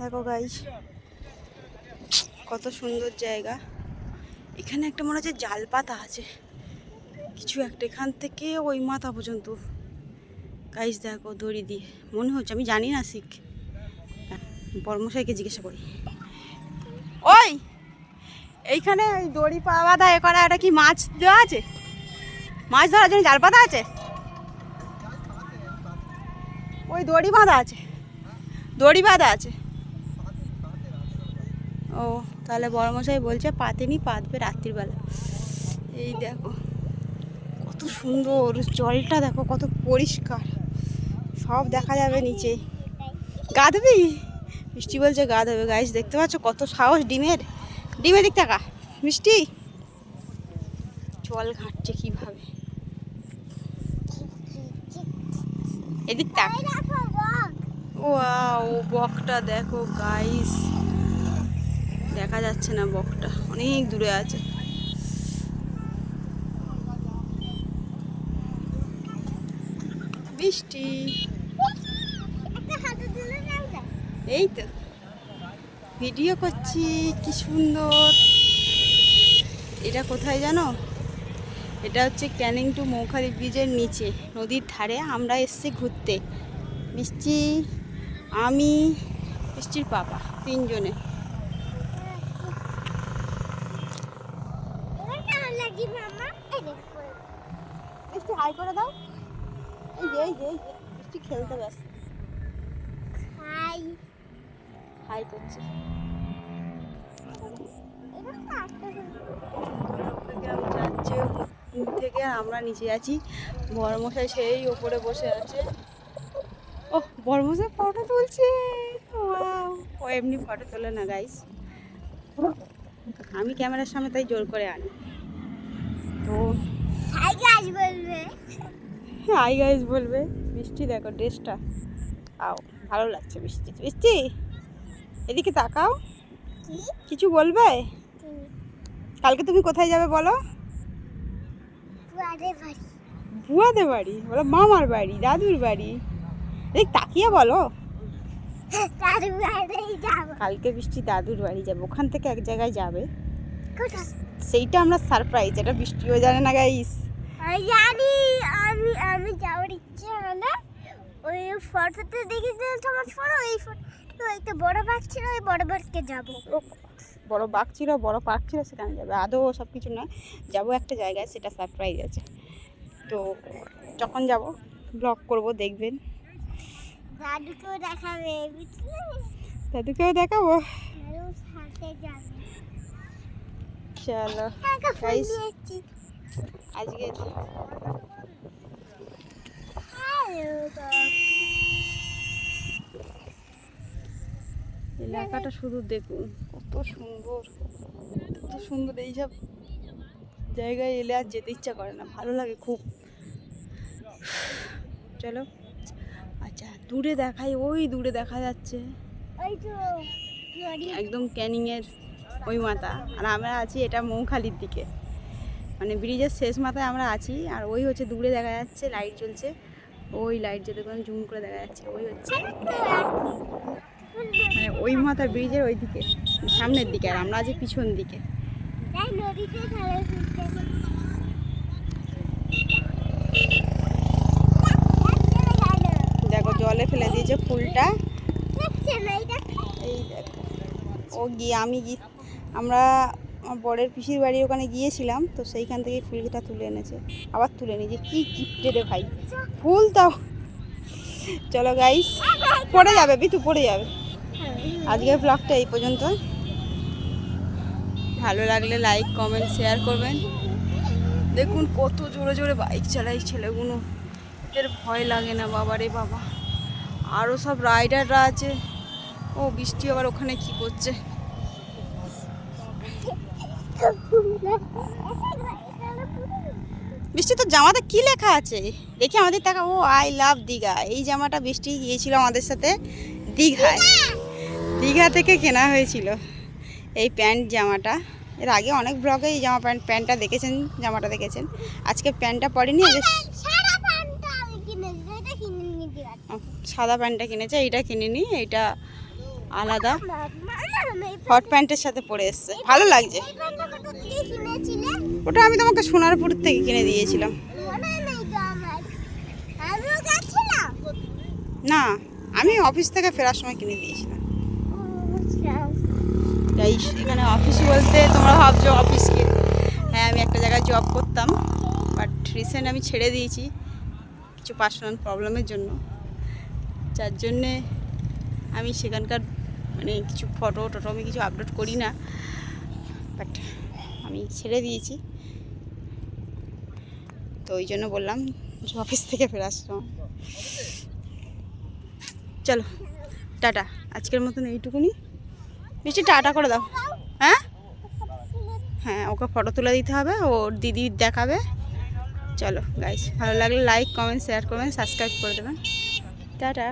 দেখো গাইস কত সুন্দর জায়গা। এখানে একটা মনে হচ্ছে জাল পাতা আছে কিছু একটা, এখান থেকে ওই মাথা পর্যন্ত গাইস দেখো দড়ি দিয়ে মনে হচ্ছে, আমি জানি না শিখ, বর্মশাইকে জিজ্ঞাসা করি। ওই এইখানে ওই দড়ি বাঁধা এ করা, এটা কি মাছ দেওয়া আছে? মাছ ধরার জন্য জাল পাতা আছে? ওই দড়ি বাঁধা আছে, দড়ি বাঁধা আছে। ও তাহলে বড়মশাই বলছে পাতেনি, পাতবে রাত্রিবেলা। এই দেখো কত সুন্দর জলটা, দেখো কত পরিষ্কার, সব দেখা যাবে নিচে। গা ধুবি? মিষ্টি বলছে গা ধোবে। গাইস দেখতে পাচ্ছ কত সাহস ডিমের, ডিমের দিক টাকা মিষ্টি জল ঘাঁটছে কিভাবে, এদিক তাক। ওয়াও বকটা দেখো গাইস, দেখা যাচ্ছে না, বকটা অনেক দূরে আছে। বৃষ্টি এই তো ভিডিও করছি, কি সুন্দর। এটা কোথায় জানো? এটা হচ্ছে ক্যানিং টু মৌখালি ব্রিজের নিচে নদীর ধারে আমরা এসেছি ঘুরতে। বৃষ্টি, আমি, বৃষ্টির পাপা, তিনজনে। বৃষ্টি হাই করে দাও। এই যে এই যে বৃষ্টি খেলতে ব্যস্ত, হাই হাই করছে। যাচ্ছে থেকে আমরা নিচে আছি, বড়মশাই সেই ওপরে বসে আছে। ও বড়মশাই ফটো তুলছে, ও এমনি ফটো তোলে না গাইস, আমি ক্যামেরার সামনে তাই জোর করে আনি। তো হাই গাইস বলবে, হাই গাইস বলবে। বৃষ্টি দেখো ড্রেসটা, আও ভালো লাগছে বৃষ্টি। বৃষ্টি এদিকে তাকাও, কিছু বলবে? কালকে তুমি কোথায় যাবে বলো? বুয়াদের বাড়ি বলো, মামার বাড়ি, দাদুর বাড়ি, দেখ তাকিয়ে বলো। কালকে বৃষ্টি দাদুর বাড়ি যাবে, ওখান থেকে এক জায়গায় যাবে, সেইটা আমরা সারপ্রাইজ, এটা বৃষ্টিও জানে না গাইস। জানি আমি যাওয়ার ইচ্ছে না। ওই ফটোতে দেখেছিলাম তোমার ফটো, এই ফটো একটা বড় বাঘ ছিল, ওই বড় বাঘকে যাবো। বড় বাঘ ছিল, বড় পার্ক ছিল, সেখানে যাবে। আদৌ সব কিছু নয়, যাবো একটা জায়গায়, সেটা সারপ্রাইজ আছে। তো যখন যাব ব্লগ করব, দেখবেন। দাদুকেও দেখাবে, দাদুকেও দেখাবো। চলো গাইস আজকে এলাকাটা শুধু দেখুন কত সুন্দর, কত সুন্দর। এইসব জায়গায় এলে আর যেতে ইচ্ছা করে না, ভালো লাগে খুব। চলো আচ্ছা দূরে দেখাই, ওই দূরে দেখা যাচ্ছে একদম ক্যানিংয়ের ওই মাথা, আর আমরা আছি এটা মৌখালির দিকে, মানে ব্রিজের শেষ মাথায় আমরা আছি। আর ওই হচ্ছে দূরে দেখা যাচ্ছে লাইট জ্বলছে, ওই লাইট জ্বলতে কোনো জুম করে দেখা যাচ্ছে, ওই হচ্ছে মানে ওই মাথা ব্রিজের ওই দিকে সামনের দিকে, আর আমরা আছি পিছন দিকে। দেখো জলে ফেলে দিয়েছে ফুলটা, এই দেখো। ও গিয়ে আমি আমরা বরের পিসির বাড়ির ওখানে গিয়েছিলাম, তো সেইখান থেকে ফুলটা তুলে এনেছে, আবার তুলে নিয়েছে। কি গিফটে রে ভাই, ফুল তাও। চলো গাইস, পড়ে যাবে বিতু, পড়ে যাবে। আজকের ব্লগটা এই পর্যন্ত, ভালো লাগলে লাইক কমেন্ট শেয়ার করবেন। দেখুন কত জোরে জোরে বাইক চালাই ছেলেগুলো, এদের ভয় লাগে না বাবা রে বাবা। আরও সব রাইডাররা আছে। ও বৃষ্টি আবার ওখানে কি করছে? বৃষ্টি তো জামাতে কি লেখা আছে দেখি আমাদের টাকা। ও আই লাভ দীঘা, এই জামাটা বৃষ্টি গিয়েছিল আমাদের সাথে দীঘায়, দীঘা থেকে কেনা হয়েছিল এই প্যান্ট জামাটা। এর আগে অনেক ব্লগে এই জামা প্যান্টটা দেখেছেন, জামাটা দেখেছেন। আজকে প্যান্টটা পরেনি, সাদা প্যান্টটা কিনেছে, এইটা কিনিনি। এইটা আলাদা হট প্যান্টের সাথে পরে এসছে, ভালো লাগছে। ওটা আমি তোমাকে সোনারপুর থেকে কিনে দিয়েছিলাম। না, আমি অফিস থেকে ফেরার সময় কিনে দিয়েছিলাম। গাইস, এখানে অফিস বলতে তোমরা ভাবছো অফিস কি? হ্যাঁ, আমি একটা জায়গায় জব করতাম, বাট রিসেন্ট আমি ছেড়ে দিয়েছি কিছু পার্সোনাল প্রবলেমের জন্য, যার জন্যে আমি সেখানকার মানে কিছু ফটো টটো আমি কিছু আপলোড করি না, বাট আমি ছেড়ে দিয়েছি। তো ওই জন্য বললাম যে অফিস থেকে ফেরার সময়। চলো টাটা, আজকের মতন এইটুকুনি। বেশি টাটা করে দাও। হ্যাঁ হ্যাঁ, ওকে ফটো তুলে দিতে হবে, ওর দিদি দেখাবে। চলো গাইস, ভালো লাগলে লাইক কমেন্ট শেয়ার করবেন, সাবস্ক্রাইব করে দেবেন। টাটা।